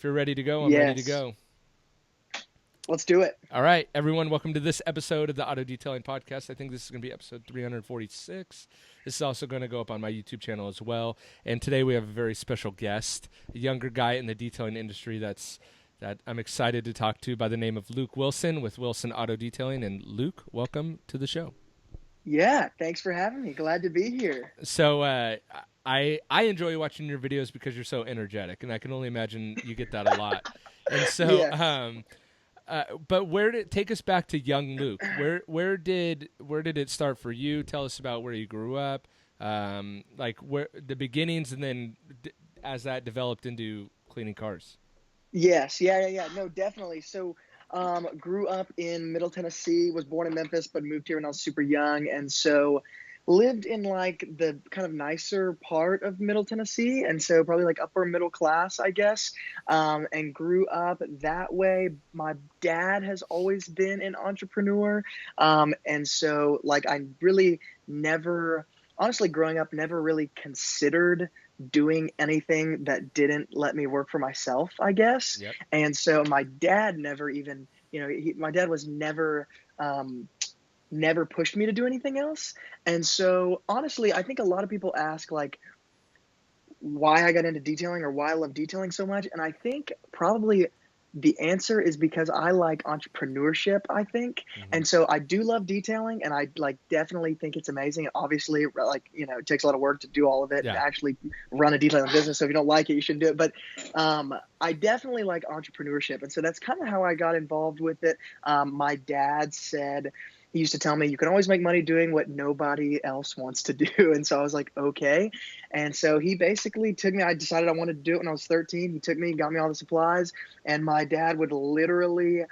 If you're ready to go, I'm ready to Yes. go. Let's do it. All right, everyone, welcome to this episode of the Auto Detailing Podcast. I think this is going to be episode 346. This is also going to go up on my YouTube channel as well. And today we have a very special guest, a younger guy in the detailing industry that I'm excited to talk to by the name of Luke Wilson with Wilson Auto Detailing. And Luke, welcome to the show. Yeah, thanks for having me. Glad to be here. So I enjoy watching your videos because you're so energetic, and I can only imagine you get that a lot. And so Yes. but where did take us back to young Luke? Where did it start for you? Tell us about where you grew up, like where the beginnings, and then as that developed into cleaning cars. Yes. Yeah. No, definitely. So, grew up in Middle Tennessee, was born in Memphis, but moved here when I was super young. And so lived in like the kind of nicer part of Middle Tennessee. And so probably like upper middle class, I guess. And grew up that way. My dad has always been an entrepreneur. And so like I really never, honestly, growing up, never really considered doing anything that didn't let me work for myself, I guess. Yep. And so my dad never even, my dad was um, never pushed me to do anything else. And so honestly, I think a lot of people ask like why I got into detailing or why I love detailing so much. And I think probably the answer is because I like entrepreneurship, I think. Mm-hmm. And so I do love detailing and I like definitely think it's amazing. Obviously, like, it takes a lot of work to do all of it and Yeah. actually run a detailing business. So if you don't like it, you shouldn't do it. But I definitely like entrepreneurship. And so that's kind of how I got involved with it. My dad said, he used to tell me you can always make money doing what nobody else wants to do. And so I was like, okay. And so he basically took me, I decided I wanted to do it when I was 13. He took me, got me all the supplies, and my dad would literally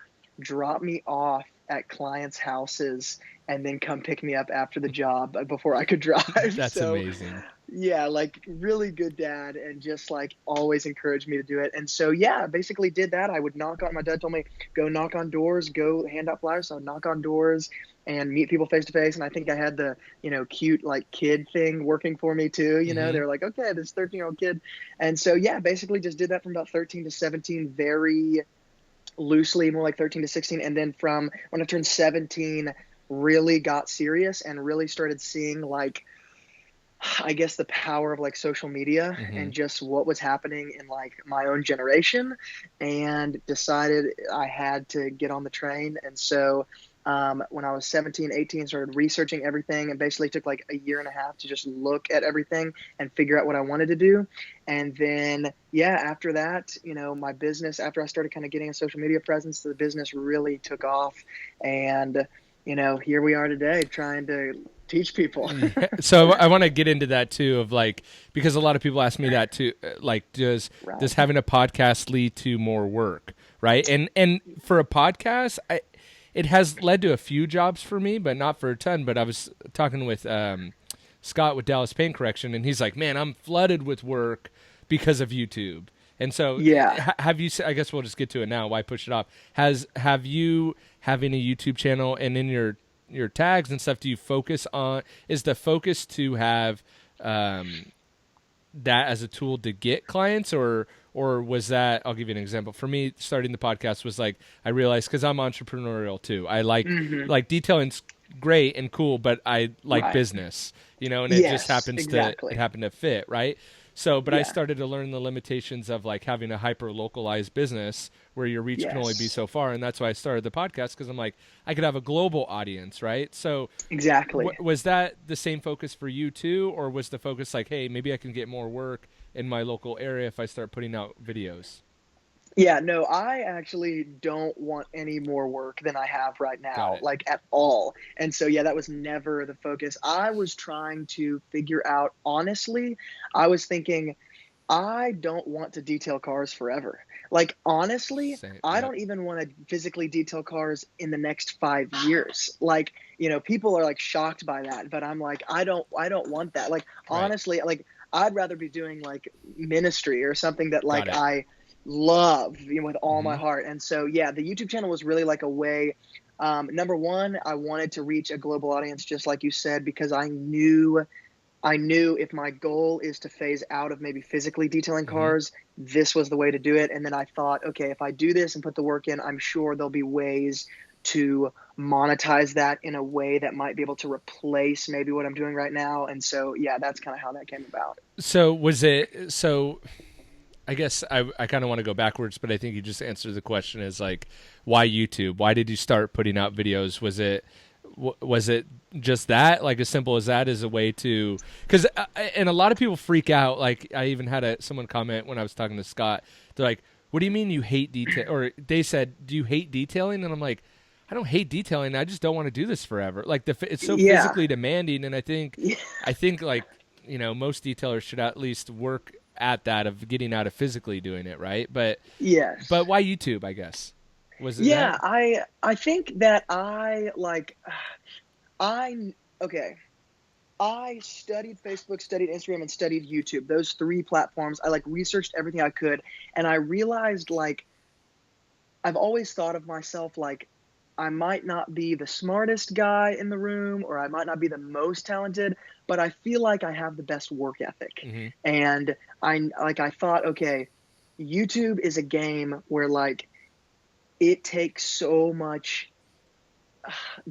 drop me off at clients' houses and then come pick me up after the job before I could drive. That's So amazing. yeah, like really good dad and just like always encouraged me to do it. And so yeah, basically did that. I would knock on, my dad told me go knock on doors, go hand out flyers. So I'd knock on doors and meet people face to face. And I think I had the, cute like kid thing working for me too. Mm-hmm. They were like, okay, this 13-year-old kid. And so yeah, basically just did that from about 13 to 17, very loosely, more like 13 to 16. And then from when I turned 17, really got serious and really started seeing like, I guess the power of like social media Mm-hmm. and just what was happening in like my own generation, and decided I had to get on the train. And so when I was 17, 18, started researching everything and basically took like a year and a half to just look at everything and figure out what I wanted to do. And then, yeah, after that, my business, after I started kind of getting a social media presence, the business really took off. And, here we are today trying to teach people. Yeah. So I want to get into that too, of like, because a lot of people ask me that too, like, does Right. having a podcast lead to more work, right? And for a podcast, it has led to a few jobs for me, but not for a ton. But I was talking with Scott with Dallas Paint Correction, and he's like, man, I'm flooded with work because of YouTube. And so, Yeah. have you? I guess we'll just get to it now. Why push it off? Have you having a YouTube channel and in your tags and stuff? Do you focus on? Is the focus to have that as a tool to get clients, or was that? I'll give you an example. For me, starting the podcast was like I realized because I'm entrepreneurial too. I Hmm. like detailing's great and cool, but I like Right. business, and it just Yes, happens to it exactly. happened to fit, right? So, but I Yeah. started to learn the limitations of like having a hyper localized business where your reach can only be Yes. so far, and that's why I started the podcast because I'm like I could have a global audience, right? So, Exactly. was that the same focus for you too, or was the focus like, hey, maybe I can get more work in my local area if I start putting out videos? Yeah, no, I actually don't want any more work than I have right Got now, it. like at all. And so, yeah, that was never the focus. I was trying to figure out, honestly, I was thinking, I don't want to detail cars forever. Like, honestly, Same. I Yep. don't even want to physically detail cars in the next 5 years. Like, people are like shocked by that, but I'm like, I don't want that. Like, Right. honestly, like, I'd rather be doing like ministry or something that Got like it. I love, with all my Mm-hmm. heart. And so, yeah, the YouTube channel was really like a way. Number one, I wanted to reach a global audience, just like you said, because I knew I knew if my goal is to phase out of maybe physically detailing Hmm. cars, this was the way to do it. And then I thought, okay, if I do this and put the work in, I'm sure there'll be ways to monetize that in a way that might be able to replace maybe what I'm doing right now. And so, yeah, that's kind of how that came about. So was it so? I guess I kind of want to go backwards, but I think you just answered the question is like, why YouTube? Why did you start putting out videos? Was it just that, like as simple as that, as a way to, because and a lot of people freak out. Like I even had someone comment when I was talking to Scott. They're like, "What do you mean you hate detail?" Or they said, "Do you hate detailing?" And I'm like, "I don't hate detailing. I just don't want to do this forever. Like it's so Yeah. physically demanding." And Yeah. I think like most detailers should at least work at that of getting out of physically doing it, right? But Yes. why YouTube? I guess was it that? Yeah, I think that I like I okay. I studied Facebook, studied Instagram, and studied YouTube. Those three platforms. I like researched everything I could, and I realized like I've always thought of myself like I might not be the smartest guy in the room, or I might not be the most talented, but I feel like I have the best work ethic. Mm-hmm. And I thought, okay, YouTube is a game where like it takes so much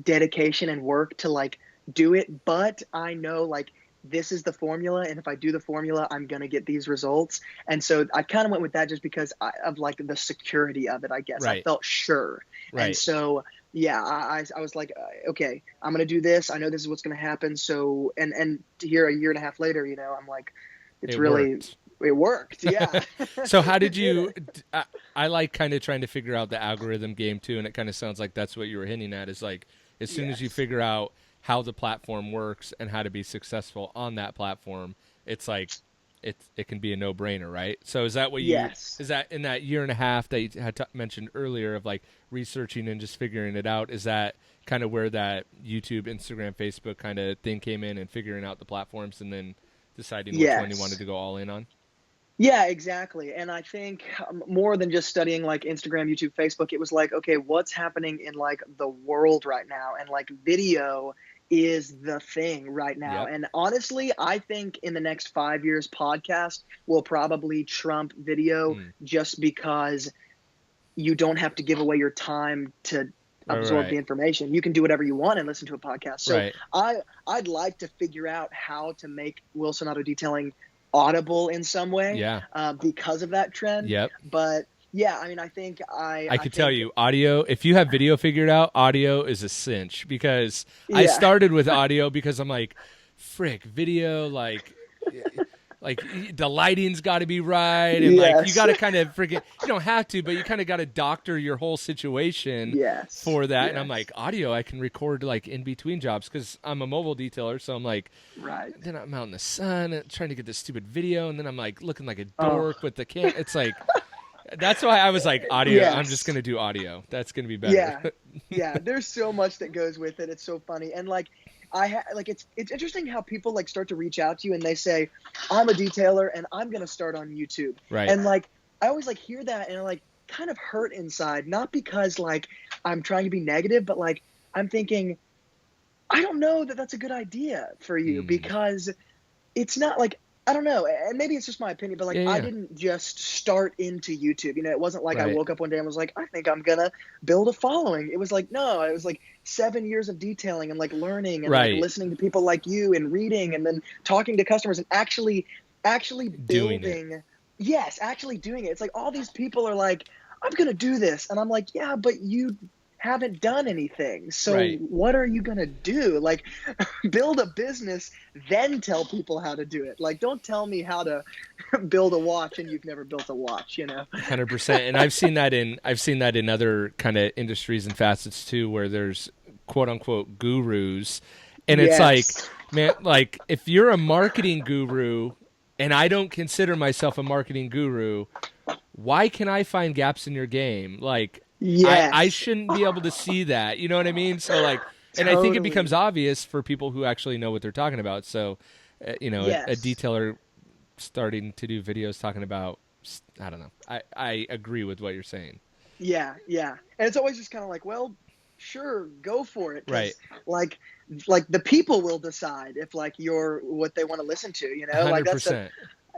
dedication and work to like do it, but I know like this is the formula, and if I do the formula I'm going to get these results. And so I kind of went with that just because of like the security of it. I guess I Right. felt sure. And Right. so yeah, I was like, okay, I'm going to do this. I know this is what's going to happen. So and here a year and a half later, I'm like, it's It really, worked. it worked. Yeah. So how did It did. you? I like kind of trying to figure out the algorithm game too, and it kind of sounds like that's what you were hinting at. Is like as soon as you Yes. figure out how the platform works and how to be successful on that platform, it's like it can be a no brainer, right? So Yes. is that in that year and a half that you had mentioned earlier of like researching and just figuring it out? Is that kind of where that YouTube, Instagram, Facebook kind of thing came in and figuring out the platforms and then deciding which one you wanted Yes. to go all in on? Yeah, exactly. And I think more than just studying like Instagram, YouTube, Facebook, it was like, okay, what's happening in like the world right now? And like video is the thing right now. Yep. And honestly, I think in the next 5 years, podcast will probably trump video Mm. just because you don't have to give away your time to Right. absorb the Right. information. You can do whatever you want and listen to a podcast. So Right. I'd like to figure out how to make Wilson Auto Detailing audible in some way Yeah. because of that trend. Yep. But yeah, I mean, I think I I could tell think you, audio. If you have video figured out, audio is a cinch because I yeah. started with audio because I'm like, frick, video like the lighting's got to be right and like you Yes. got to kind of freaking you don't have to but you kind of got to doctor your whole situation Yes. for that. And I'm Yes. like, audio I can record like in between jobs because I'm a mobile detailer, so I'm like, Right. then I'm out in the sun and trying to get this stupid video, and then I'm like looking like a Oh, dork with the cam. It's like that's why I was like, audio, I'm just yes. gonna do audio, that's gonna be better. Yeah, yeah. There's so much that goes with it. It's so funny, and like like it's interesting how people like start to reach out to you and they say, "I'm a detailer and I'm gonna start on YouTube," Right. and like I always like hear that and I like kind of hurt inside, not because like I'm trying to be negative, but like I'm thinking I don't know that that's a good idea for you Mm. because it's not like I don't know, and maybe it's just my opinion, but like Yeah, I yeah. didn't just start into YouTube. It wasn't like I Right. woke up one day and was like, I think I'm gonna build a following. It was like no, it was like 7 years of detailing and like learning and like Right. listening to people like you and reading and then talking to customers and actually Doing it. building. Yes, actually doing it. It's like all these people are like, I'm gonna do this, and I'm like, yeah, but you haven't done anything. So Right. what are you gonna do? Like build a business, then tell people how to do it. Like don't tell me how to build a watch and you've never built a watch. 100%. And I've seen that in other kind of industries and facets too, where there's quote unquote gurus, and it's like, Yes. man, like if you're a marketing guru, and I don't consider myself a marketing guru, why can I find gaps in your game? Like I Yes. shouldn't be able to see that. You know what I mean? So like, and I think it becomes Totally. obvious for people who actually know what they're talking about. So, a Yes. detailer starting to do videos talking about, I don't know. I agree with what you're saying. Yeah, yeah. And it's always just kind of like, well, sure, go for it. Right. Because like the people will decide if like you're what they want to listen to. You know, like that's a 100%.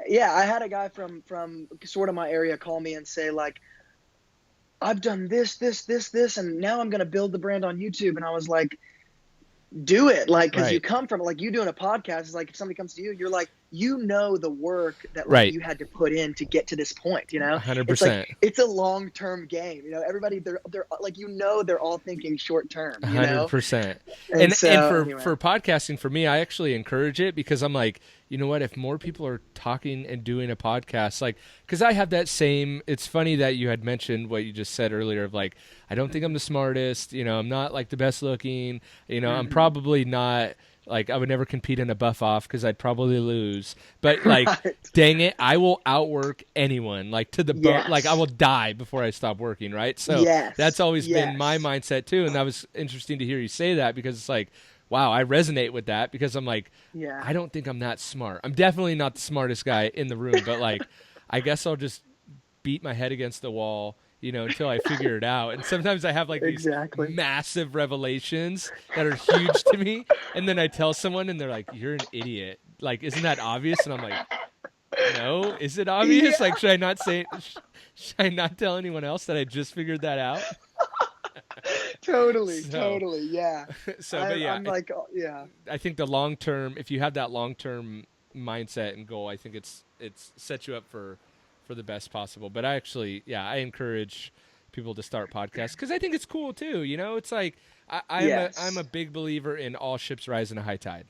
yeah. I had a guy from sort of my area call me and say like, I've done this, and now I'm gonna build the brand on YouTube. And I was like, do it, like, because you Right. come from like you doing a podcast is like if somebody comes to you, you're like, you know, the work that like Right. you had to put in to get to this point. You know, it's like 100%. it's a long-term game. You know, everybody they're like, you know, they're all thinking short-term. You know, 100%. and And so for anyway, podcasting, for me, I actually encourage it because I'm like, you know what, if more people are talking and doing a podcast, like, because I have that same, it's funny that you had mentioned what you just said earlier of like, I don't think I'm the smartest, you know, I'm not like the best looking, you know, I'm probably not, like, I would never compete in a buff off because I'd probably lose, but like, right, dang it, I will outwork anyone, like to the bone, like I yes, will die before I stop working, right? So that's yes, always been my yes, mindset too, and that was interesting to hear you say that because it's like, wow, I resonate with that because I'm like, yeah, I don't think I'm that smart. I'm definitely not the smartest guy in the room, but like, I guess I'll just beat my head against the wall, you know, until I figure it out. And sometimes I have like these exactly. massive revelations that are huge to me, and then I tell someone, and they're like, "You're an idiot." Like, isn't that obvious? And I'm like, no, is it obvious? Yeah, Like, should I not say? Should I not tell anyone else that I just figured that out? totally, So, totally, yeah. but yeah, I'm like, yeah, I think the long term, if you have that long term mindset and goal, I think it's set you up for the best possible. But I actually, yeah, I encourage people to start podcasts because I think it's cool too. You know, it's like I'm a yes, big believer in all ships rise in a high tide,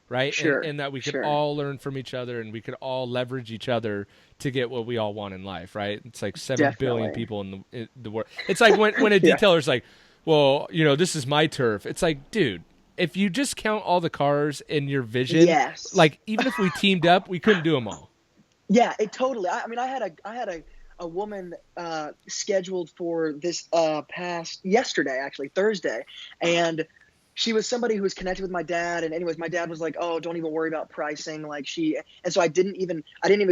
right? sure, And that we could sure, all learn from each other and we could all leverage each other to get what we all want in life, right? It's like 7 billion definitely, people in the world. It's like when a yeah, detailer's like, well, you know, this is my turf. It's like, dude, if you just count all the cars in your vision, yes. like even if we teamed up, we couldn't do them all. Yeah, it totally. I mean, I had a woman scheduled for this past yesterday, actually Thursday, and she was somebody who was connected with my dad. And anyways, my dad was like, "Oh, don't even worry about pricing." Like and so I didn't even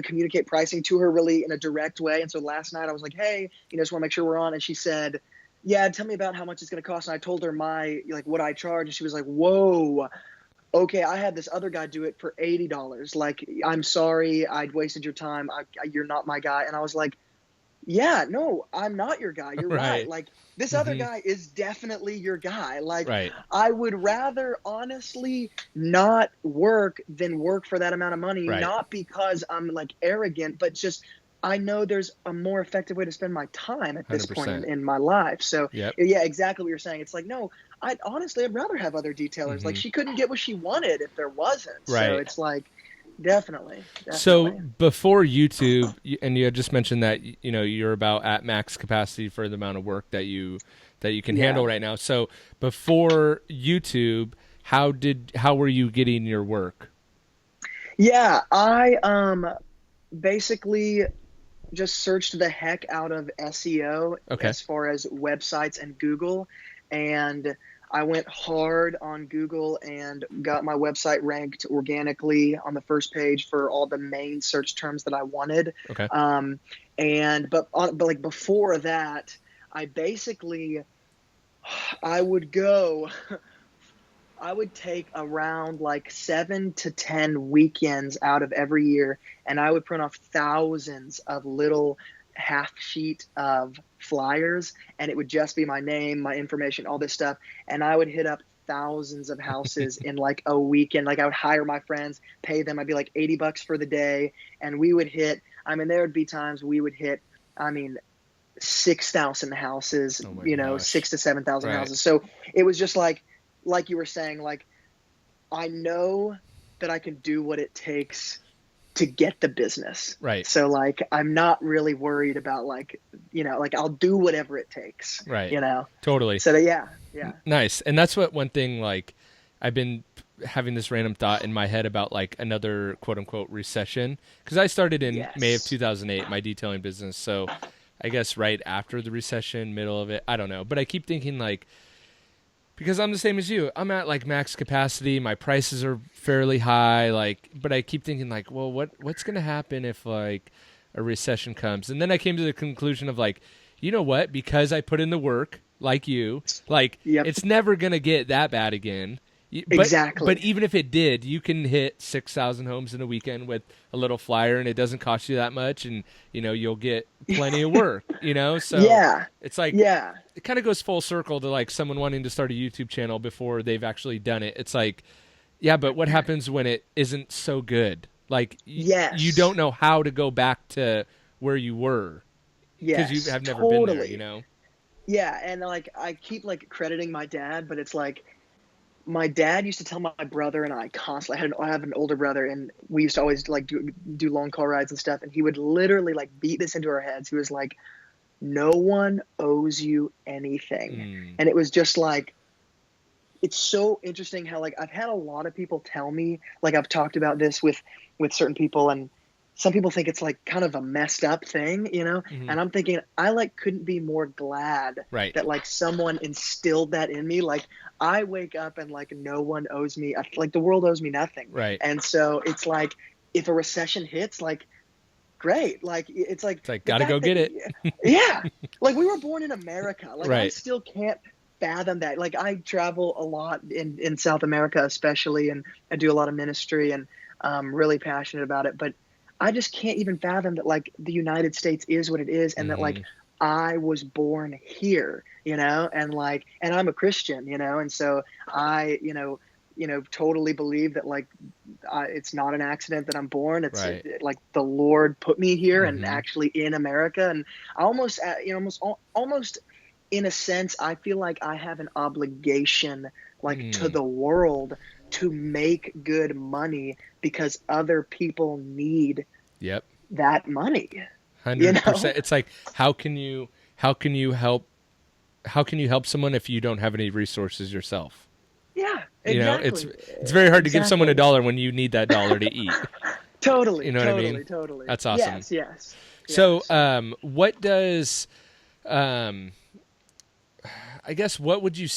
communicate pricing to her really in a direct way. And so last night I was like, "Hey, you know, just want to make sure we're on." And she said, "Yeah, tell me about how much it's going to cost." And I told her my like what I charge, and she was like, "Whoa." Okay, I had this other guy do it for $80. Like, I'm sorry, I'd wasted your time. You're not my guy. And I was like, yeah, no, I'm not your guy. You're right. Right. Like, this other Hmm. guy is definitely your guy. Like, Right. I would rather honestly not work than work for that amount of money, Right. not because I'm like arrogant, but just I know there's a more effective way to spend my time at this point 100%. in my life. So, Yep. yeah, exactly what you're saying. It's like, no, I'd rather have other detailers. Like, Hmm. she couldn't get what she wanted if there wasn't. So Right. it's like, definitely, So definitely. before YouTube, and you had just mentioned that you know you're about at max capacity for the amount of work that you can Yeah. handle right now. So before YouTube, how were you getting your work? Yeah, I basically just searched the heck out of SEO Okay. as far as websites and Google, and I went hard on Google and got my website ranked organically on the first page for all the main search terms that I wanted. Okay. Um, but like before that, I basically I would go I would take around like 7 to 10 weekends out of every year, and I would print off thousands of little half sheet of flyers, and it would just be my name, my information, all this stuff, and I would hit up thousands of houses in like a weekend. Like, I would hire my friends, pay them. I'd be like $80 for the day, and we would hit. I mean, there would be times we would hit. I mean, 6,000 houses. Oh my You know, gosh. 6 to 7,000 Right. houses. So it was just like you were saying, like, I know that I can do what it takes to get the business. Right. So like, I'm not really worried about like, you know, like I'll do whatever it takes, Right. you know? Totally. So yeah, yeah, Nice. And that's what one thing like I've been having this random thought in my head about like another quote unquote recession because I started in May of yes, 2008 my detailing business. So I guess right after the recession, middle of it, I don't know. But I keep thinking like because I'm the same as you. I'm at like max capacity. My prices are fairly high. Like, but I keep thinking like, well, what's gonna happen if like a recession comes? And then I came to the conclusion of like, you know what? Because I put in the work, like you. Like, Yep. it's never going to get that bad again. Exactly. But even if it did, you can hit 6,000 homes in a weekend with a little flyer, and it doesn't cost you that much, and you'll get plenty of work. So Yeah. it's like Yeah. it kind of goes full circle to like someone wanting to start a YouTube channel before they've actually done it. It's like, yeah, but what happens when it isn't so good? Like you Yes. don't know how to go back to where you were because you Yes. have never been there. Totally. You know. Yeah, and like I keep like crediting my dad, but it's like my dad used to tell my brother and I constantly. I have an older brother, and we used to always like do long car rides and stuff. And he would literally like beat this into our heads. He was like, "No one owes you anything," Mm. and it was just like, it's so interesting how like I've had a lot of people tell me, like I've talked about this with certain people, and some people think it's like kind of a messed up thing, Mm-hmm. and I'm thinking I like couldn't be more glad Right. that like someone instilled that in me. Like I wake up and like no one owes me, like the world owes me nothing. Right. And so it's like if a recession hits, like great, like it's like the gotta go fact that, get it. yeah, like we were born in America. Like I Right. still can't fathom that. Like I travel a lot in South America especially, and I do a lot of ministry, and I'm really passionate about it, but I just can't even fathom that like the United States is what it is, and that Mm-hmm. like I was born here, and like, and I'm a Christian, and so I, totally believe that like it's not an accident that I'm born. It's Right. like the Lord put me here, and Mm-hmm. actually in America, and I almost, almost in a sense, I feel like I have an obligation, like to Mm. the world, to make good money because other people need Yep. that money. 100%. It's like how can you help someone if you don't have any resources yourself? Yeah, It's exactly. very hard to give someone a Exactly. dollar when you need that dollar to eat. You Totally, know what I mean? totally, totally. That's awesome. Yes, yes, So, yes. what does um I guess what would you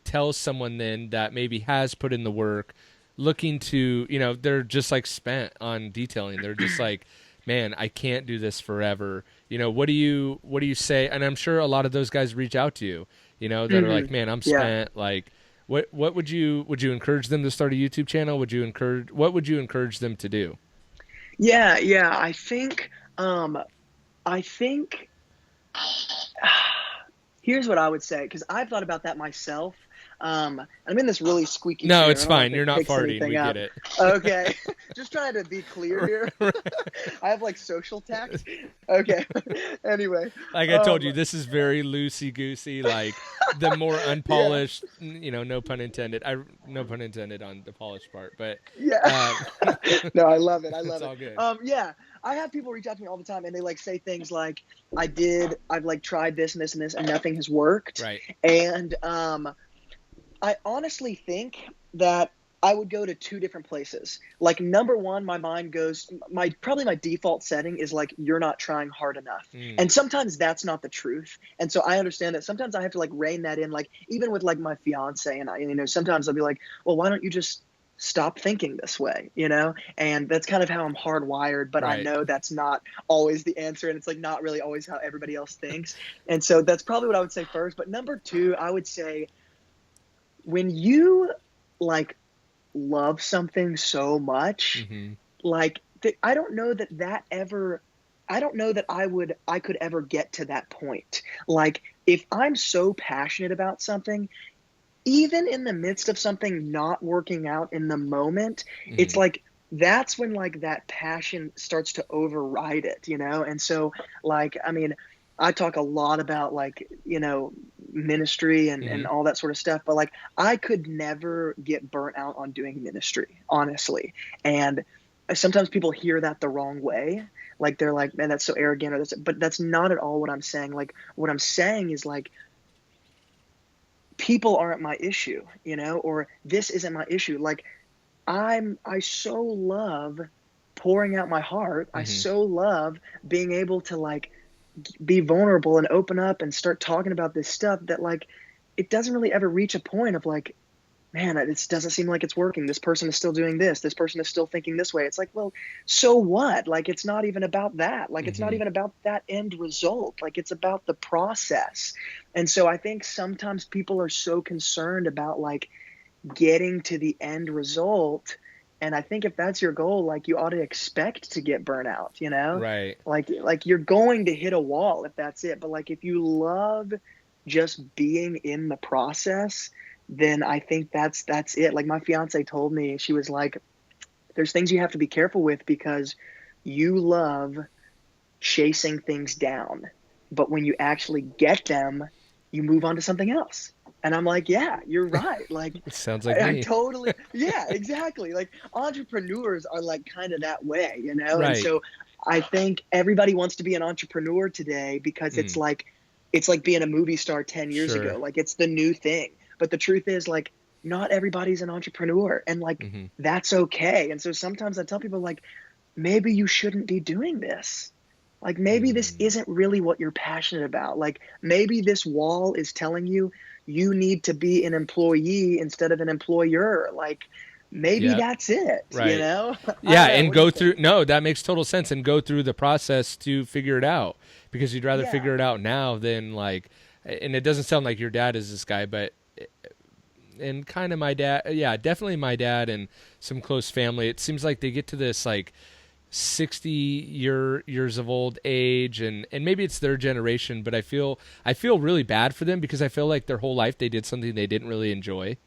tell someone then that maybe has put in the work, looking to, they're just like spent on detailing. They're just like, man, I can't do this forever. What do you say? And I'm sure a lot of those guys reach out to you, that are like, man, I'm Yeah. spent. Like, what would you encourage them to start a YouTube channel? What would you encourage them to do? Yeah, yeah. I think here's what I would say, because I've thought about that myself. I'm in this really squeaky No, chair. it's I don't know fine. if it You're not picks farting. anything We get up. it. Okay, just trying to be clear here. I have like social tact. Okay. Anyway, Like I told you, this is very loosey goosey. Like the more yeah, unpolished, no pun intended. No pun intended on the polished part, but yeah. um, No, I love it. I it's love it. all good. Yeah, I have people reach out to me all the time, and they like say things like, I've like tried this and this and this, and nothing has worked." Right. And I honestly think that I would go to two different places. Like number one, my mind goes, my default setting is like, you're not trying hard enough. Mm. And sometimes that's not the truth. And so I understand that sometimes I have to like rein that in, like even with like my fiance, and sometimes I'll be like, well, why don't you just stop thinking this way, And that's kind of how I'm hardwired, but I Right. know that's not always the answer, and it's like not really always how everybody else thinks. And so that's probably what I would say first. But number two, I would say, when you like love something so much, Mm-hmm. like I don't know that ever, I don't know that I could ever get to that point. Like if I'm so passionate about something, even in the midst of something not working out in the moment, it's Mm-hmm. like that's when like that passion starts to override it, And so like, I mean, I talk a lot about like, ministry and Mm-hmm. all that sort of stuff, but like I could never get burnt out on doing ministry, honestly. And sometimes people hear that the wrong way. Like they're like, man, that's so arrogant, or but that's not at all what I'm saying. Like what I'm saying is like, people aren't my issue, or this isn't my issue. Like I so love pouring out my heart. I Mm-hmm. so love being able to like be vulnerable and open up and start talking about this stuff, that like it doesn't really ever reach a point of like, man, it doesn't seem like it's working. This person is still doing this. This person is still thinking this way. It's like, well, so what? Like, it's not even about that. Like, it's not Hmm. even about that end result. Like, it's about the process. And so I think sometimes people are so concerned about like getting to the end result. And I think if that's your goal, like you ought to expect to get burnout, you know? Right. Like you're going to hit a wall if that's it. But like if you love just being in the process, then I think that's it. Like my fiance told me, she was like, there's things you have to be careful with because you love chasing things down. But when you actually get them, you move on to something else. And I'm like, yeah, you're right. Like, It sounds like I me. totally, yeah, exactly. Like, entrepreneurs are like kind of that way, you know? And Right. so I think everybody wants to be an entrepreneur today because Mm. it's like being a movie star 10 years Sure. ago. Like, it's the new thing. But the truth is, like, not everybody's an entrepreneur, and like, Hmm. that's okay. And so sometimes I tell people, like, maybe you shouldn't be doing this. Like maybe this Mm. isn't really what you're passionate about. Like maybe this wall is telling you you need to be an employee instead of an employer. Like maybe Yep. that's it, you Right. know? I Yeah, don't know. and What do you go think? through. No, that makes total sense. And go through the process to figure it out because you'd rather Yeah. figure it out now than like. And it doesn't sound like your dad is this guy, but and kind of my dad. Yeah, definitely my dad and some close family. It seems like they get to this like 60 years of old age, and maybe it's their generation, but I feel really bad for them because I feel like their whole life they did something they didn't really enjoy.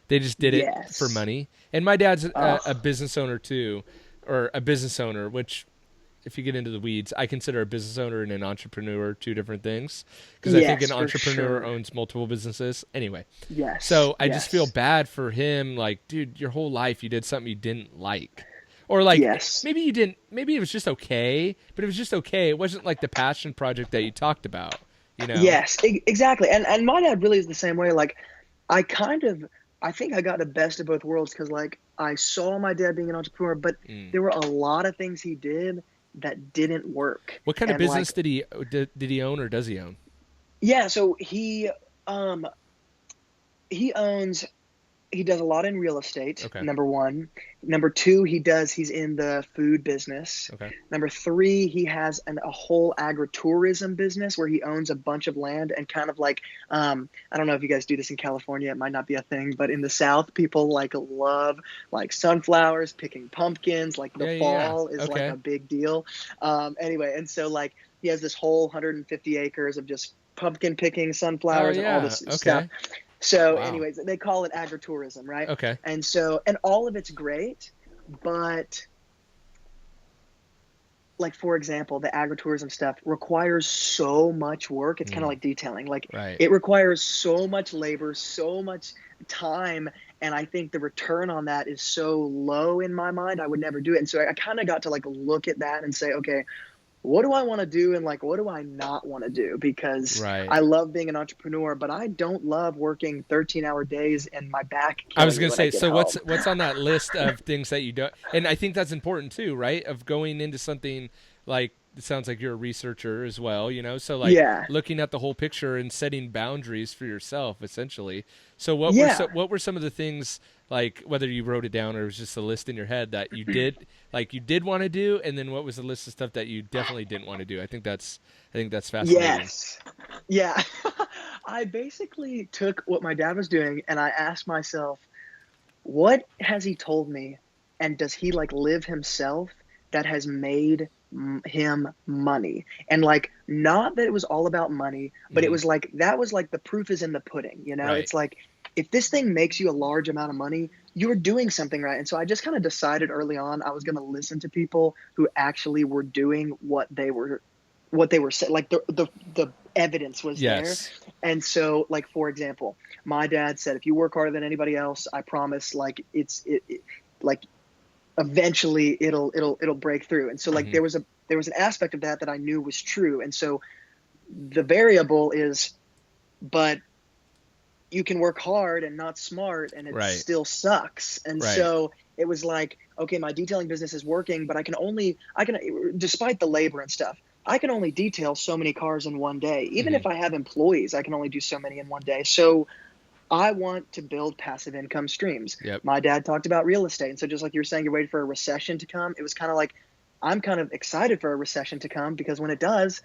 They just did it for Yes. money. And my dad's a Oh, business owner too, or a business owner, which if you get into the weeds, I consider a business owner and an entrepreneur two different things because I think an yes, for entrepreneur sure. owns multiple businesses. Anyway, Yes. so I just feel Yes. bad for him. Like, dude, your whole life you did something you didn't like. Or like Yes. maybe you didn't. Maybe it was just okay, but it was just okay. It wasn't like the passion project that you talked about. You know? Yes, exactly. And my dad really is the same way. Like I kind of I think I got the best of both worlds because like I saw my dad being an entrepreneur, but Mm. there were a lot of things he did that didn't work. What kind of And business like did he own or does he own? yeah, so um he owns he does a lot in real estate, Okay. number one. Number two, he's in the food business. Okay. Number three, he has a whole agritourism business where he owns a bunch of land and kind of like, I don't know if you guys do this in California, it might not be a thing, but in the South, people like love like sunflowers, picking pumpkins, like the Yeah. Yeah. Yeah. fall is like Okay. a big deal. Anyway, and so like he has this whole 150 acres of just pumpkin picking, Oh sunflowers, and all yeah. this stuff. Okay. So, Wow. anyways, they call it agritourism, right? Okay. And so, and all of it's great, but like for example, the agritourism stuff requires so much work. It's kind of Mm. like detailing. Like Right. it requires so much labor, so much time, and I think the return on that is so low in my mind. I would never do it. And so I kind of got to like look at that and say, okay, what do I want to do and like what do I not want to do? Because Right. I love being an entrepreneur, but I don't love working 13-hour days and my back I was killing me gonna when I say, get so home. what's on that list of things that you don't? And I think that's important too, right? Of going into something like it sounds like you're a researcher as well, you know. So like Yeah. looking at the whole picture and setting boundaries for yourself, essentially. So Yeah. what were some of the things like whether you wrote it down or it was just a list in your head that you did want to do, and then what was the list of stuff that you definitely didn't want to do? I think that's fascinating. Yes. Yeah. I basically took what my dad was doing and I asked myself, what has he told me and does he like live himself that has made him money? And like not that it was all about money, but it Hmm. was like that was like the proof is in the pudding, you know? Right. It's like if this thing makes you a large amount of money, you're doing something right. And so I just kind of decided early on I was going to listen to people who actually were doing what they were saying, like the evidence was there. Yes. And so like for example, my dad said if you work harder than anybody else, I promise like like eventually it'll break through. And so like Hmm. there was an aspect of that that I knew was true. And so the variable is, but you can work hard and not smart and it Right. still sucks. And Right. so it was like, okay, my detailing business is working, but I can, despite the labor and stuff, I can only detail so many cars in one day. Even Hmm. if I have employees, I can only do so many in one day. So I want to build passive income streams. Yep. My dad talked about real estate. And so just like you were saying, you're waiting for a recession to come. It was kind of like, I'm kind of excited for a recession to come because when it does,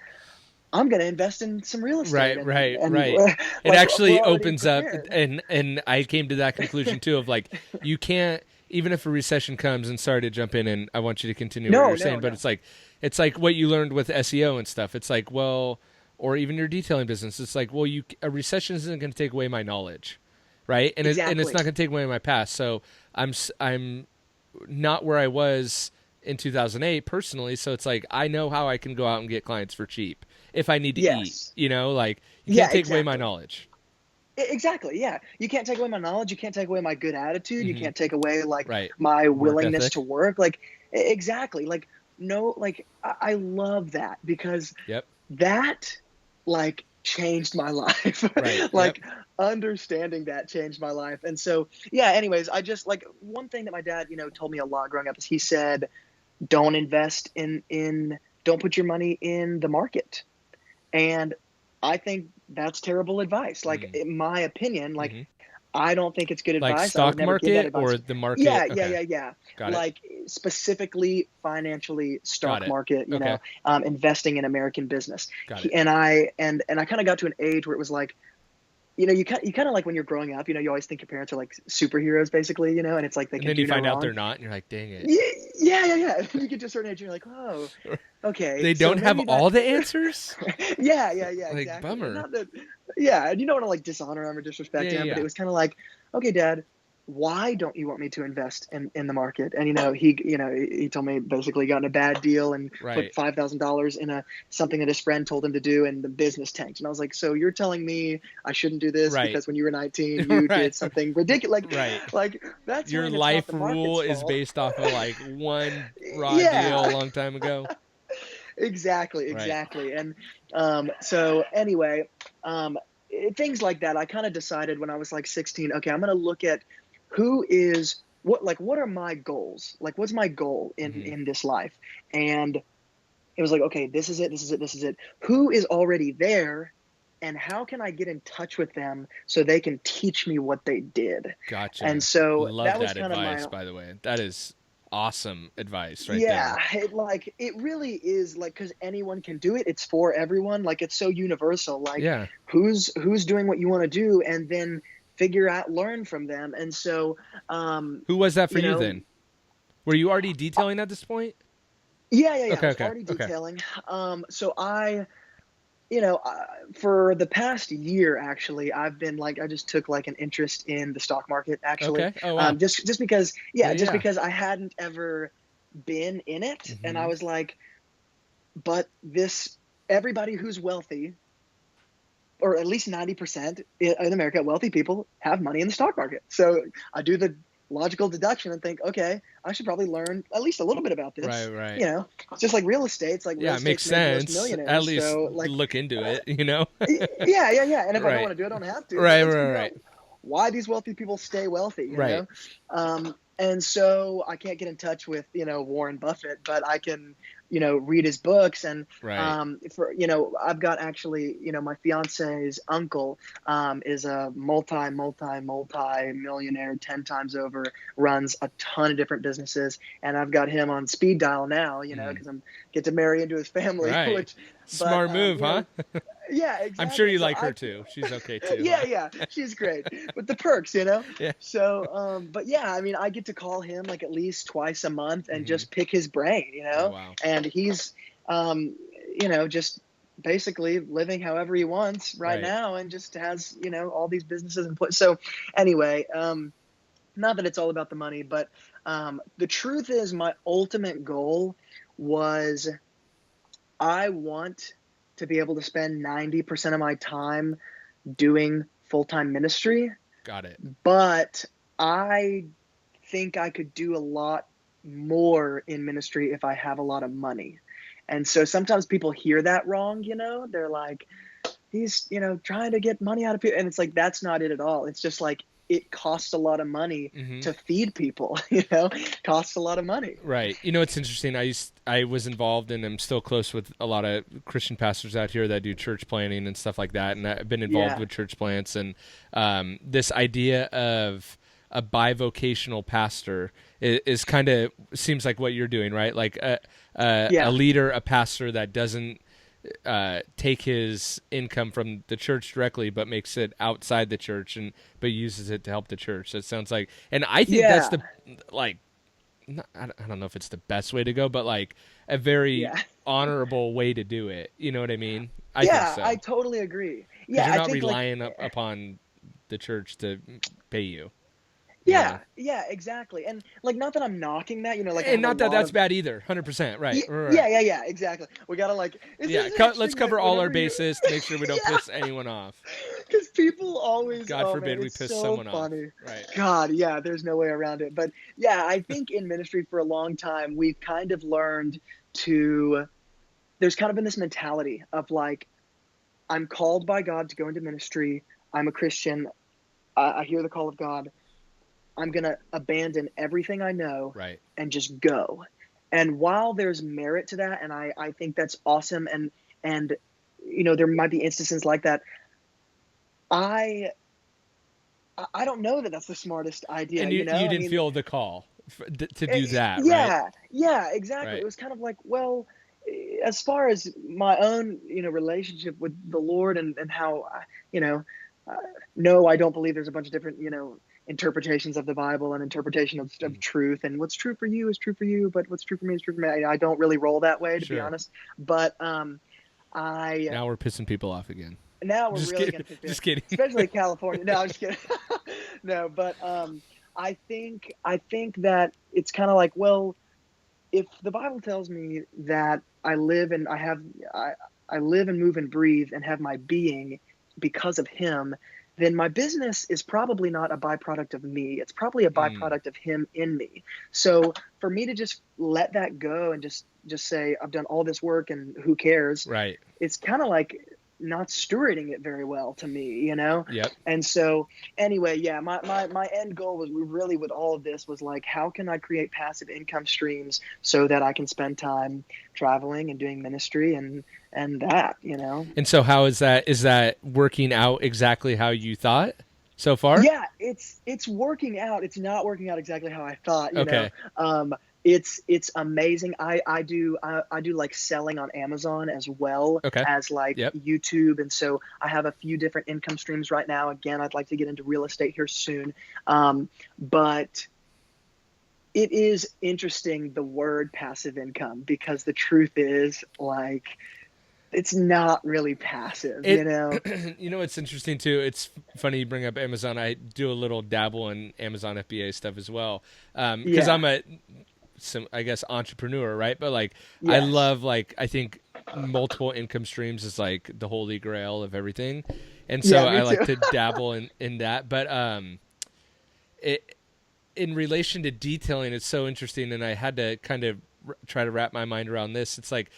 I'm going to invest in some real estate Right, and, right, and right. It like we're actually already opens up, prepared. and I came to that conclusion too of like, you can't, even if a recession comes, and sorry to jump in, and I want you to continue what No, you're no, saying, but no. it's like what you learned with SEO and stuff. It's like, well, or even your detailing business. It's like, well, a recession isn't going to take away my knowledge, right? And it's Exactly. not going to take away my past. So I'm not where I was in 2008 personally. So it's like, I know how I can go out and get clients for cheap if I need to eat, Yes. like you Yeah, can't take away my exactly. knowledge. Exactly. Yeah. You can't take away my knowledge. You can't take away my good attitude. You Hmm. can't take away like Right. my Work willingness to ethic. work. Like exactly. Like no, like I love that because Yep. that like changed my life. Right. Yep. Like understanding that changed my life. And so, yeah, anyways, I just like one thing that my dad, told me a lot growing up is he said, don't invest in don't put your money in the market. And I think that's terrible advice. Like Mm. in my opinion, like Hmm. I don't think it's good Like advice. I would stock never give that market advice. or the market. Yeah, yeah, Okay. yeah, yeah. Got it. Like specifically financially Got stock it. market, Okay. investing in American business. Got it. And I kind of got to an age where it was like, you kind of like when you're growing up, you always think your parents are like superheroes basically, and it's like they And can then you do no find out wrong. they're not, and you're like, dang it. Yeah, yeah, yeah, yeah. You get to a certain age, and you're like, oh, okay, They so don't have maybe all that's the answers? yeah, yeah, yeah, Like, exactly. And bummer. not that, yeah, and you don't want to like dishonor him or Yeah, disrespect yeah, him, but it yeah. was kind of like, okay, Dad, why don't you want me to invest in the market? And he told me basically he got in a bad deal and put Right. $5,000 in a something that his friend told him to do, and the business tanked. And I was like, so you're telling me I shouldn't do this Right. because when you were 19 you Right. did something ridiculous, Right. like that's Your when it's not life the rule market's is fault. based off of like one raw deal a Yeah. long time ago. Exactly, Right. exactly. And so anyway, things like that. I kind of decided when I was like 16, okay, I'm going to look at what are my goals? Like, what's my goal in Hmm. in this life? And it was like, okay, this is it, this is it, this is it. Who is already there? And how can I get in touch with them so they can teach me what they did? And Gotcha. so Love that was that kind of advice, my by the way. That is awesome advice right yeah, there. it really is like because anyone can do it. It's for everyone. Like it's so universal. Like Yeah. who's doing what you want to do, and then figure out, learn from them. And so, Who was that for you you know, then? Were you already detailing at this point? yeah, yeah, yeah. I Okay, was okay, already okay, detailing. So for the past year, actually, I've been like, I just took like an interest in the stock market, actually, okay. Oh wow. just because, Yeah, yeah, just yeah. because I hadn't ever been in it, and I Hmm. was like, but this everybody who's wealthy, or at least 90% in America, wealthy people have money in the stock market. So I do the logical deduction and think, okay, I should probably learn at least a little bit about Right, this. right. It's just like real estate. It's like real Yeah, it makes estate's made most sense. At millionaires. least So like, look into it. yeah, yeah, yeah. And if I don't Right. want to do it, I don't have to. But Right, let's right, figure out right. why these wealthy people stay wealthy. Right. And so I can't get in touch with Warren Buffett, but I can read his books. And Right. I've got actually my fiance's uncle is a multi millionaire 10 times over, runs a ton of different businesses, and I've got him on speed dial now, Mm. because I'm get to marry into his family, Right. which but Smart move, huh? yeah, I'm sure exactly. you So like her too. She's okay too, yeah, huh? yeah, she's great with the perks. Yeah. So, but yeah, I mean, I get to call him like at least twice a month and Hmm. just pick his brain, Oh wow. and he's, um, just basically living however he wants right Right. now, and just has, all these businesses in place. So, anyway, not that it's all about the money, but the truth is, my ultimate goal was I want to be able to spend 90% of my time doing full-time ministry, Got it. but I think I could do a lot more in ministry if I have a lot of money. And so sometimes people hear that wrong, they're like, he's, trying to get money out of people. And it's like, that's not it at all. It's just like, it costs a lot of money Mm-hmm. to feed people. Costs a lot of money. Right. It's interesting. I was involved and I'm still close with a lot of Christian pastors out here that do church planting and stuff like that. And I've been involved Yeah. with church plants, and this idea of a bivocational pastor is kind of seems like what you're doing, right? Like a Yeah. leader, a pastor that doesn't take his income from the church directly, but makes it outside the church but uses it to help the church. That sounds like, and I think that's Yeah. the like. I don't know if it's the best way to go, but like a very Yeah. honorable way to do it. You know what I mean? I think Yeah, I so. totally agree. Because Yeah, you're I not think like relying upon the church to pay you. You yeah, know, yeah, exactly. And like not that I'm knocking that, like I and have a not that lot that's of bad either. 100%. Right. Right. yeah, yeah, yeah, exactly. We gotta like Yeah. it's Let's interesting cover that all our whenever you bases to make sure we don't yeah, piss anyone off. because people always, God oh man, forbid we it's piss so someone off. funny. Right. God, yeah, there's no way around it. But yeah, I think in ministry for a long time, we've kind of learned to, there's kind of been this mentality of like, I'm called by God to go into ministry. I'm a Christian. I hear the call of God. I'm going to abandon everything I know Right. and just go. And while there's merit to that, and I think that's awesome, and there might be instances like that, I I don't know that that's the smartest idea, And you I didn't mean, feel the call to do that, right? yeah, yeah, exactly. Right. It was kind of like, well, as far as my own, relationship with the Lord and how, uh, no, I don't believe there's a bunch of different, interpretations of the Bible and interpretation of Mhm. truth. And what's true for you is true for you, but what's true for me is true for me. I don't really roll that way, to be Sure. honest. But I Now we're pissing people off again. now we're Just really kidding. gonna fit there, Just kidding. especially California. No, I'm just kidding. No, but I think that it's kind of like, well, if the Bible tells me that I live and I live and move and breathe and have my being because of Him, then my business is probably not a byproduct of me. It's probably a Mm, byproduct of Him in me. So for me to just let that go and just say I've done all this work and who cares, right. it's kind of like not stewarding it very well to me. Yep. And so anyway, yeah, my end goal was really with all of this was like, how can I create passive income streams so that I can spend time traveling and doing ministry and that. And so how is that? Is that working out exactly how you thought so far? Yeah, it's working out. It's not working out exactly how I thought. Okay. It's amazing. I do like selling on Amazon as well Okay. as like Yep. YouTube, and so I have a few different income streams right now. Again, I'd like to get into real estate here soon, but it is interesting, the word passive income, because the truth is like it's not really passive, It it's interesting too. It's funny you bring up Amazon. I do a little dabble in Amazon FBA stuff as well. Because Yeah. I'm I guess entrepreneur, right? But like I Yes. love like I think multiple income streams is like the holy grail of everything. And so Yeah, I me like too. to dabble in that. But it in relation to detailing, it's so interesting, and I had to kind of try to wrap my mind around this. It's like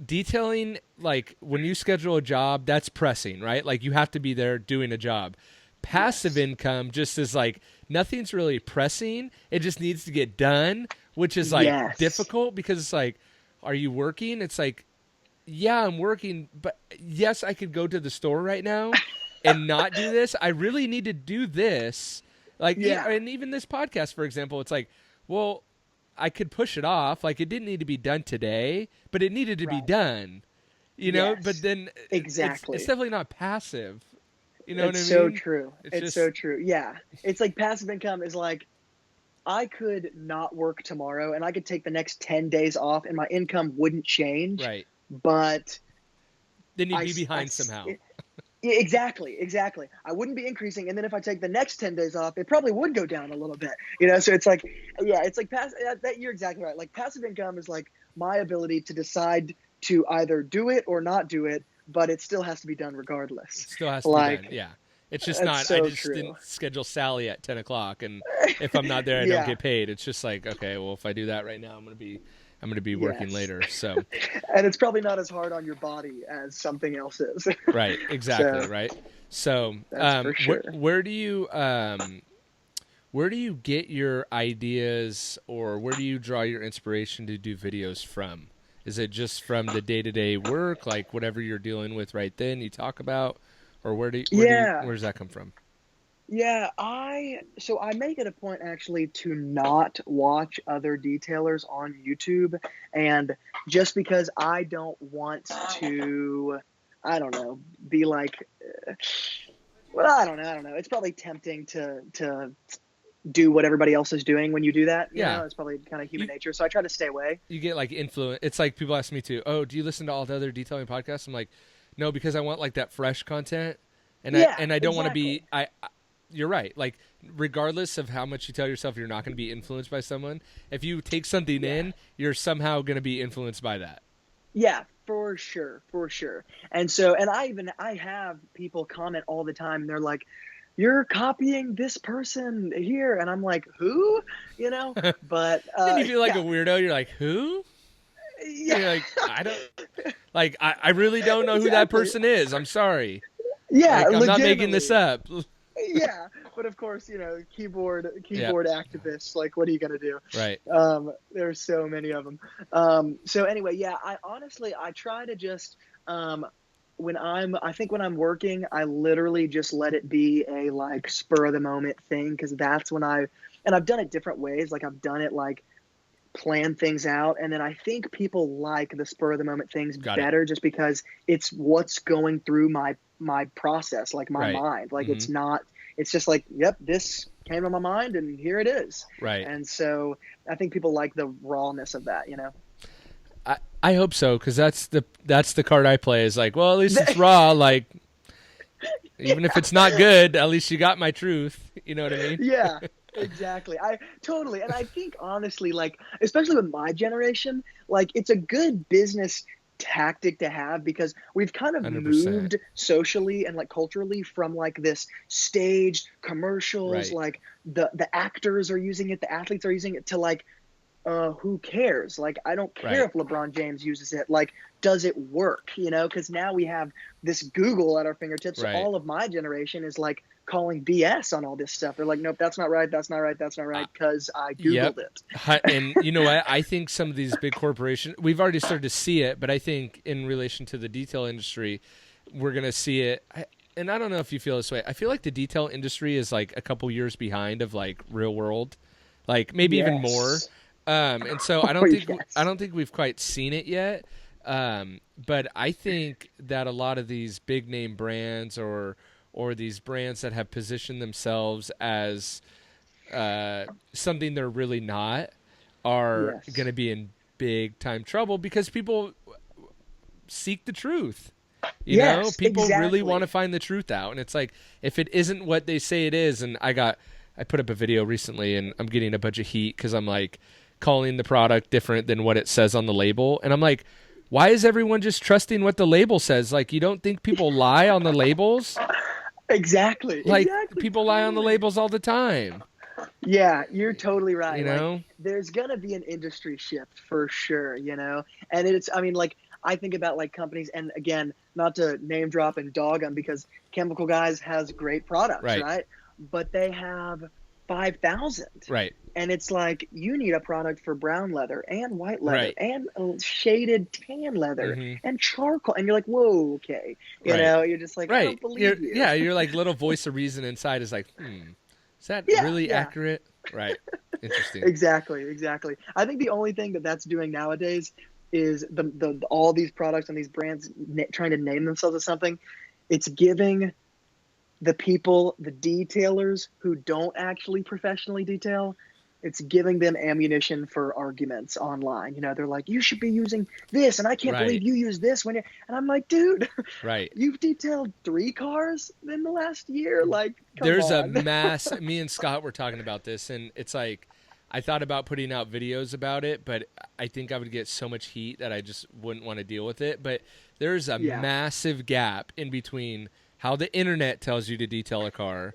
detailing, like when you schedule a job, that's pressing, right? Like you have to be there doing a job. Passive Yes. income just is like nothing's really pressing. It just needs to get done, which is like Yes. difficult because it's like, are you working? It's like, yeah, I'm working, but yes, I could go to the store right now and not do this. I really need to do this. Like, Yeah. and even this podcast, for example, it's like, well, I could push it off. Like, it didn't need to be done today, but it needed to be Right. done. But Yes. then it's Exactly. definitely not passive. You know what It's I so mean? true. It's It's just so true. Yeah. It's like passive income is like I could not work tomorrow and I could take the next 10 days off and my income wouldn't change, right. but Then you'd I, be s- I behind s- somehow. yeah, exactly, exactly. I wouldn't be increasing, and then if I take the next 10 days off, it probably would go down a little bit. So it's like, yeah, it's like that. You're exactly right. Like passive income is like my ability to decide to either do it or not do it, but it still has to be done regardless. It still has to be done. Like Yeah. It's just that's not. I so just true. didn't schedule Sally at 10 o'clock, and if I'm not there, I don't Yeah. get paid. It's just like, okay, well, if I do that right now, I'm gonna be working Yes. later. So, And it's probably not as hard on your body as something else is. right, exactly, So right. So, That's for sure. where do you get your ideas, or where do you draw your inspiration to do videos from? Is it just from the day-to-day work, like whatever you're dealing with right then you talk about, or Yeah. where does that come from? Yeah, I make it a point actually to not watch other detailers on YouTube, and just because I don't want to, I don't know, be like, well, I don't know. It's probably tempting to do what everybody else is doing when you do that. You Yeah. know, it's probably kind of human You nature. So I try to stay away. you get like influence. It's like people ask me to, "Oh, do you listen to all the other detailing podcasts?" I'm like, "No, because I want like that fresh content." Yeah, And I don't want to exactly. be you're right. Like regardless of how much you tell yourself you're not going to be influenced by someone, if you take something Yeah. in, you're somehow going to be influenced by that. Yeah, for sure, for sure. And so, and I have people comment all the time, and they're like, "You're copying this person here," and I'm like, "Who?" You know. But Then you feel like a yeah, weirdo. You're like, "Who?" yeah, And you're like, "I don't like I really don't know who that exactly. person is. I'm sorry. Yeah, Like I'm not making this legitimately. up." Yeah, but of course, Yeah, keyboard activists. Like, what are you gonna do? right. There's so many of them. So anyway, yeah, I try to just I think when I'm working, I literally just let it be a like spur of the moment thing because that's when and I've done it different ways. Like I've done it like plan things out, and then I think people like the spur of the moment things Got it. better just because it's what's going through my process, like my Right. mind. Like Mhm. it's not, it's just like, yep, this came to my mind and here it is. Right. And so I think people like the rawness of that, you know. I hope so, because that's the card I play. Is like, well, at least it's raw. Like, even if Yeah, it's not good, at least you got my truth. You know what I mean? yeah, exactly. I totally, and I think honestly, like, especially with my generation, like, it's a good business tactic to have because we've kind of 100%. moved socially and like culturally from like this staged commercials, Right. like the actors are using it, the athletes are using it, to like, who cares? Like, I don't care Right. if LeBron James uses it. Like, does it work? You know, because now we have this Google at our fingertips. So Right. all of my generation is like calling BS on all this stuff. They're like, nope, that's not right. That's not right. That's not Uh, right. Because I yep. Googled it. And you know what? I think some of these big corporations, we've already started to see it, but I think in relation to the detail industry, we're gonna see it. And I don't know if you feel this way. I feel like the detail industry is like a couple years behind of like real world, like maybe even more. Yes. And so Oh, I yes. don't think we've quite seen it yet. But I think that a lot of these big name brands, or these brands that have positioned themselves as something they're really not, are going Yes. to be in big time trouble because people seek the truth. You know, Yes. people really want to Exactly. find the truth out, and it's like if it isn't what they say it is. And I put up a video recently, and I'm getting a bunch of heat because I'm like calling the product different than what it says on the label, and I'm like, why is everyone just trusting what the label says? Like, you don't think people lie on the labels? Exactly. Like, Exactly. people lie on the Totally. labels all the time. Yeah, you're totally You right. Like, know? there's gonna be an industry shift for sure, you know? And it's, I mean, like, I think about like companies, and again, not to name drop and dog them because Chemical Guys has great products, Right. right? But they have 5,000. Right. And it's like, you need a product for brown leather and white leather Right. and shaded tan leather Mm-hmm. and charcoal. And you're like, whoa, okay. You Right. know, you're just like, I Right. don't believe you. You're like little voice of reason inside is like, is that Yeah, really yeah. accurate? Right. Interesting. Exactly, exactly. I think the only thing that that's doing nowadays is the all these products and these brands trying to name themselves as something. It's giving the people, the detailers who don't actually professionally detail, it's giving them ammunition for arguments online. You know, they're like, you should be using this, and I can't believe Right. you use this when you. And I'm like, dude, Right. you've detailed 3 cars in the last year. Like, come There's a on. mass. Me and Scott were talking about this, and it's like, I thought about putting out videos about it, but I think I would get so much heat that I just wouldn't want to deal with it. But there's a Yeah, massive gap in between how the internet tells you to detail a car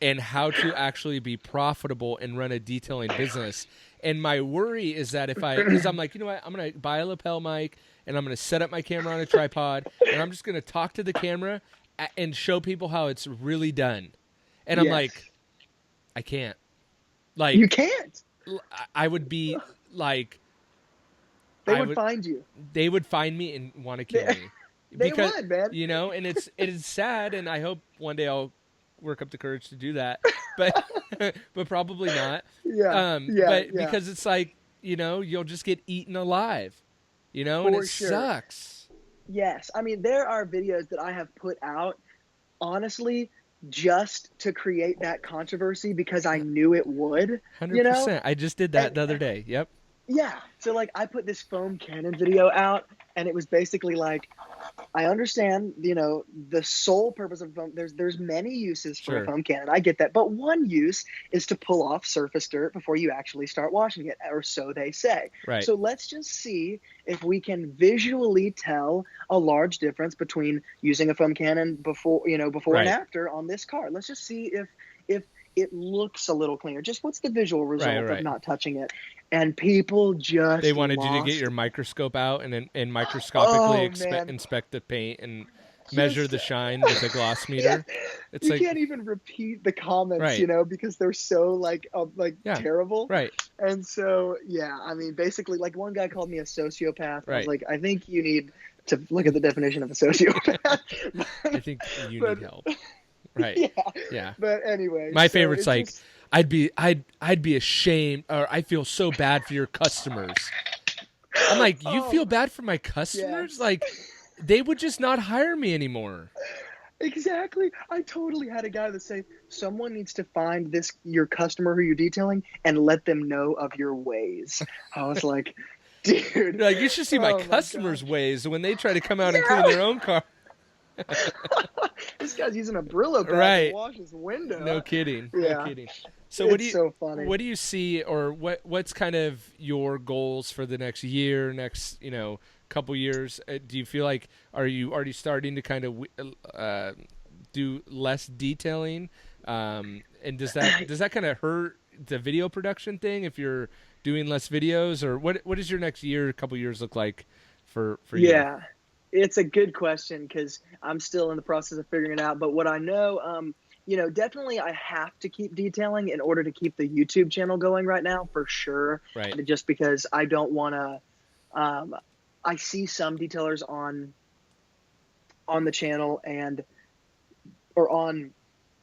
and how to actually be profitable and run a detailing business. And my worry is that because I'm like, you know what, I'm going to buy a lapel mic and I'm going to set up my camera on a tripod and I'm just going to talk to the camera and show people how it's really done. And I'm Yes. like, I can't. You Like, can't. I would be like, They I would would, find you. they would find me and want to They, kill me they because, would, man. and it is sad. And I hope one day I'll work up the courage to do that, but, but probably not. Yeah. Yeah. But Yeah. because it's like, you'll just get eaten alive, and it For sure. sucks. Yes. I mean, there are videos that I have put out, honestly, just to create that controversy because I knew it would, 100%. I just did that And the other day. Yep. yeah. So, like, I put this foam cannon video out, and it was basically like, I understand, the sole purpose of foam. There's many uses for a Sure. foam cannon. I get that, but one use is to pull off surface dirt before you actually start washing it, or so they say. Right. So let's just see if we can visually tell a large difference between using a foam cannon before Right. and after on this car. Let's just see if it looks a little cleaner. Just what's the visual result Right. of not touching it? And people just They wanted you to get your microscope out and microscopically man. inspect the paint and measure the shine with a gloss Yeah. meter. It's You like, can't even repeat the comments, Right. because they're so Yeah. terrible. right. And so, yeah, I mean, basically, like one guy called me a sociopath. I Right. was like, I think you need to look at the definition of a sociopath. I think you But- need help. Right. Yeah. Yeah. But anyway, My so favorite's it's like, just- I'd be ashamed, or I feel so bad for your customers. I'm like, you Oh, feel bad for my customers? yeah. Like, they would just not hire me anymore. Exactly. I totally had a guy that say, someone needs to find your customer who you're detailing and let them know of your ways. I was like, dude. Like, you should see my Oh my customers' God. ways when they try to come out and Yeah. clean their own car. This guy's using a Brillo pad Right. to wash his window. No kidding. Yeah. No kidding. So It's so funny. what do you see, or what's kind of your goals for the next year, next, couple years? Do you feel like, are you already starting to kind of do less detailing? And does that kind of hurt the video production thing if you're doing less videos, or what does your next year, couple years look like for you? Yeah, it's a good question because I'm still in the process of figuring it out. But what I know, definitely I have to keep detailing in order to keep the YouTube channel going right now, for sure. Right. Just because I don't want to. I see some detailers on the channel or on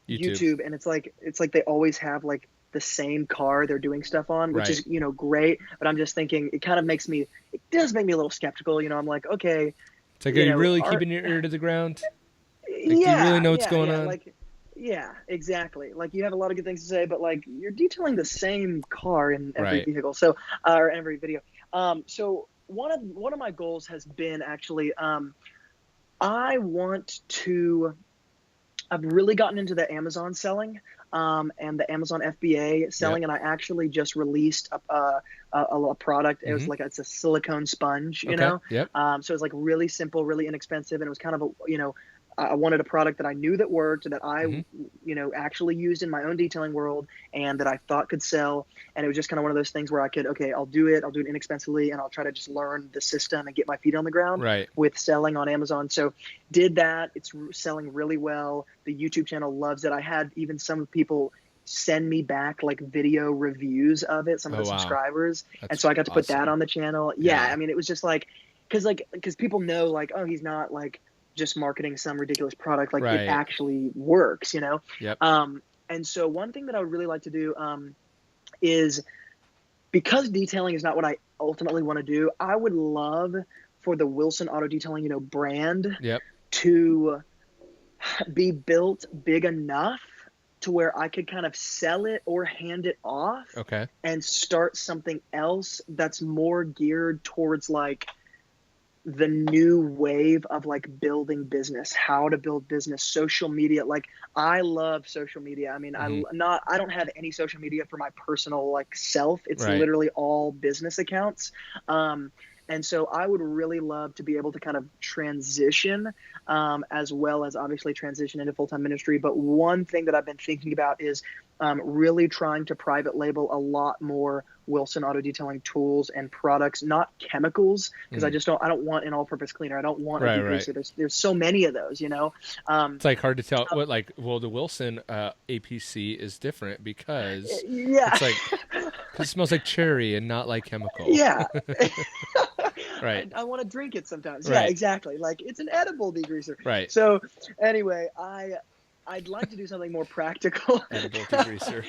YouTube, and it's like they always have like the same car they're doing stuff on, which is great. But I'm just thinking it does make me a little skeptical. I'm like, okay. It's like, are you really keeping your ear to the ground? Yeah, do you really know what's going on? Like, yeah, exactly. Like, you have a lot of good things to say, but like you're detailing the same car in every Right. vehicle, so or every video. So one of my goals has been actually, I want to. I've really gotten into the Amazon selling, and the Amazon FBA selling, and I actually just released a product. It was like it's a silicone sponge, you know. Yep. So it's like really simple, really inexpensive, and it was kind of I wanted a product that I knew that worked, that I actually used in my own detailing world, and that I thought could sell. And it was just kind of one of those things where I'll do it inexpensively, and I'll try to just learn the system and get my feet on the ground Right. with selling on Amazon. So did that. It's selling really well. The YouTube channel loves it. I had even some people send me back like video reviews of it, some of the subscribers. And so I got to put that on the channel. Yeah. I mean, it was just like, because people know like, oh, he's not like just marketing some ridiculous product. Like it actually works, Yep. And so one thing that I would really like to do is, because detailing is not what I ultimately want to do, I would love for the Wilson Auto Detailing, brand to be built big enough to where I could kind of sell it or hand it off and start something else that's more geared towards like the new wave of like building business, how to build business, social media. Like I love social media. I mean, I don't have any social media for my personal like self. It's literally all business accounts. And And so I would really love to be able to kind of transition, as well as obviously transition into full-time ministry. But one thing that I've been thinking about is really trying to private label a lot more Wilson Auto Detailing tools and products, not chemicals, because I don't want an all-purpose cleaner. I don't want a degreaser. There's so many of those, It's like hard to tell what, like, well, the Wilson APC is different because yeah. it's like, because it smells like cherry and not like chemical. Yeah. Right. I want to drink it sometimes. Right. Yeah, exactly. Like, it's an edible degreaser. Right. So anyway, I'd like to do something more practical. Edible degreaser.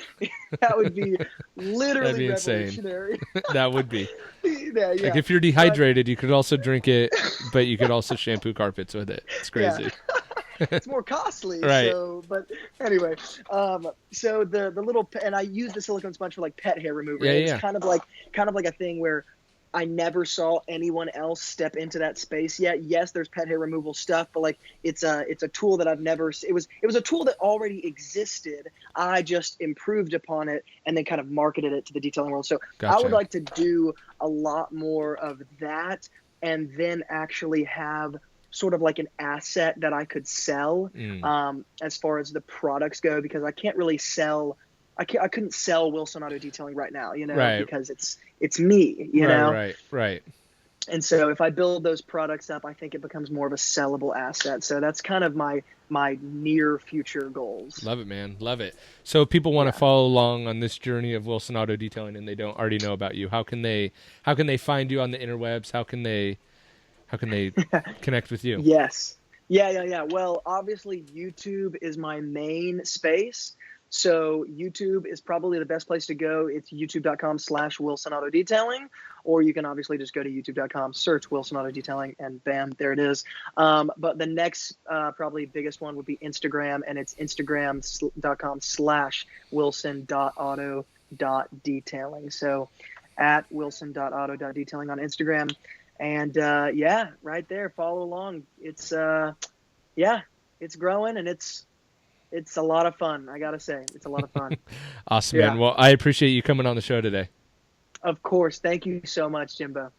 That would be literally That'd be revolutionary. That would be. Yeah. Like, if you're dehydrated, you could also drink it, but you could also shampoo carpets with it. It's crazy. Yeah. It's more costly. Right. So, but anyway, so the little, and I use the silicone sponge for like pet hair remover. Yeah, it's kind of like a thing where I never saw anyone else step into that space yet. Yes, there's pet hair removal stuff, but like it's a tool that I've never. It was a tool that already existed. I just improved upon it and then kind of marketed it to the detailing world. So Gotcha. I would like to do a lot more of that, and then actually have sort of like an asset that I could sell as far as the products go, because I can't really sell. I couldn't sell Wilson Auto Detailing right now, Right. because it's me, know. Right. And so if I build those products up, I think it becomes more of a sellable asset. So that's kind of my near future goals. Love it, man. Love it. So if people want to follow along on this journey of Wilson Auto Detailing and they don't already know about you, how can they find you on the interwebs? How can they connect with you? Yes. Yeah. Well, obviously YouTube is my main space. So YouTube is probably the best place to go. It's youtube.com/Wilson Auto Detailing, or you can obviously just go to youtube.com, search Wilson Auto Detailing, and bam, there it is. But the next probably biggest one would be Instagram, and it's instagram.com/Wilson.auto.detailing. So at Wilson.auto.detailing on Instagram. And right there, follow along. It's it's growing, and it's a lot of fun. I gotta say, it's a lot of fun. Awesome, man. Well, I appreciate you coming on the show today. Of course. Thank you so much, Jimbo.